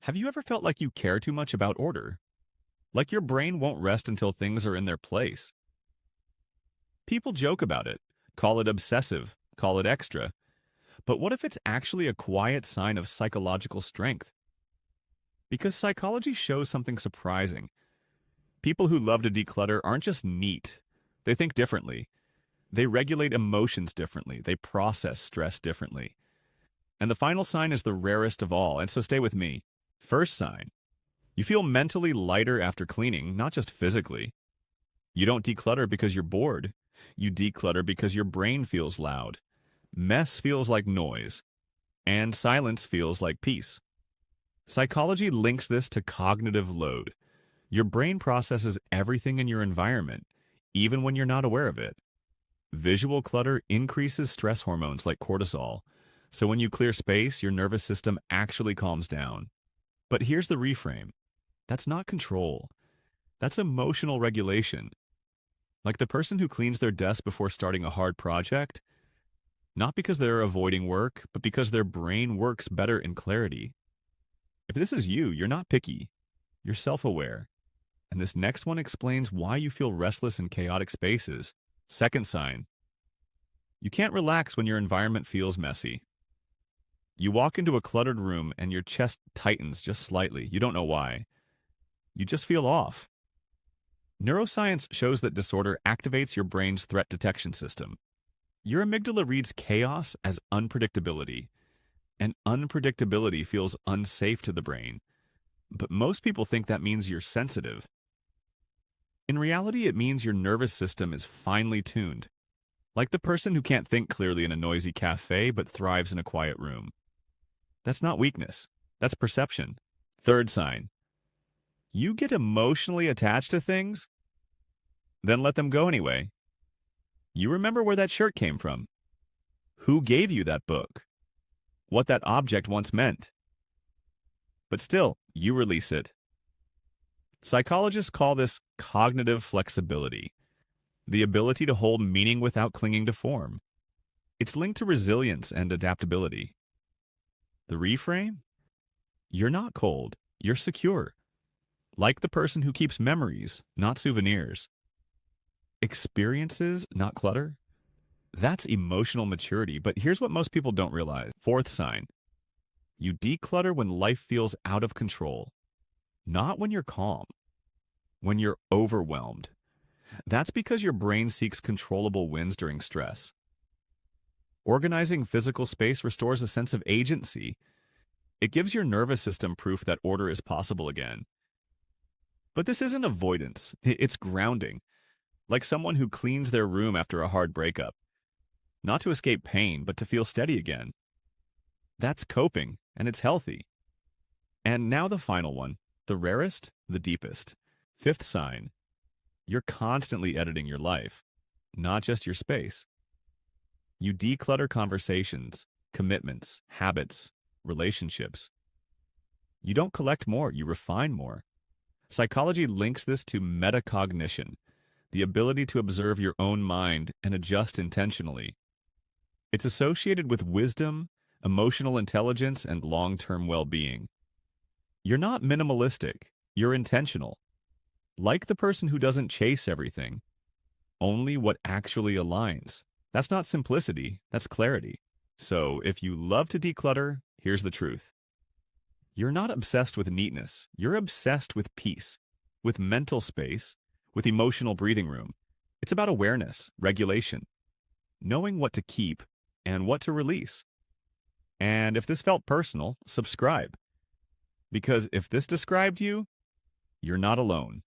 Have you ever felt like you care too much about order? Like your brain won't rest until things are in their place? People joke about it, call it obsessive, call it extra. But what if it's actually a quiet sign of psychological strength? Because psychology shows something surprising. People who love to declutter aren't just neat, they think differently. They regulate emotions differently, they process stress differently. And the final sign is the rarest of all, and so stay with me. First sign: you feel mentally lighter after cleaning, not just physically. You don't declutter because you're bored. You declutter because your brain feels loud. Mess feels like noise, and silence feels like peace. Psychology links this to cognitive load. Your brain processes everything in your environment, even when you're not aware of it. Visual clutter increases stress hormones like cortisol, so when you clear space, your nervous system actually calms down. But here's the reframe: that's not control, that's emotional regulation. Like the person who cleans their desk before starting a hard project, not because they're avoiding work, but because their brain works better in clarity. If this is you, you're not picky, you're self aware. And this next one explains why you feel restless in chaotic spaces. Second sign: you can't relax when your environment feels messy. You walk into a cluttered room and your chest tightens just slightly. You don't know why. You just feel off. Neuroscience shows that disorder activates your brain's threat detection system. Your amygdala reads chaos as unpredictability, and unpredictability feels unsafe to the brain. But most people think that means you're sensitive. In reality, it means your nervous system is finely tuned, like the person who can't think clearly in a noisy cafe but thrives in a quiet room. That's not weakness, that's perception. Third sign: you get emotionally attached to things, then let them go anyway. You remember where that shirt came from, who gave you that book, what that object once meant. But still, you release it. Psychologists call this cognitive flexibility, the ability to hold meaning without clinging to form. It's linked to resilience and adaptability. The reframe: you're not cold, you're secure, like the person who keeps memories, not souvenirs. Experiences, not clutter. That's emotional maturity, but here's what most people don't realize. Fourth sign: you declutter when life feels out of control, not when you're calm, when you're overwhelmed. That's because your brain seeks controllable wins during stress. Organizing physical space restores a sense of agency. It gives your nervous system proof that order is possible again. But this isn't avoidance, it's grounding, like someone who cleans their room after a hard breakup, not to escape pain, but to feel steady again. That's coping, and it's healthy. And now the final one, the rarest, the deepest. Fifth sign: you're constantly editing your life, not just your space. You declutter conversations, commitments, habits, relationships. You don't collect more, you refine more. Psychology links this to metacognition, the ability to observe your own mind and adjust intentionally. It's associated with wisdom, emotional intelligence, and long-term well-being. You're not minimalistic, you're intentional. Like the person who doesn't chase everything, only what actually aligns. That's not simplicity, that's clarity. So if you love to declutter, here's the truth: you're not obsessed with neatness, you're obsessed with peace, with mental space, with emotional breathing room. It's about awareness, regulation, knowing what to keep and what to release. And if this felt personal, subscribe. Because if this described you, you're not alone.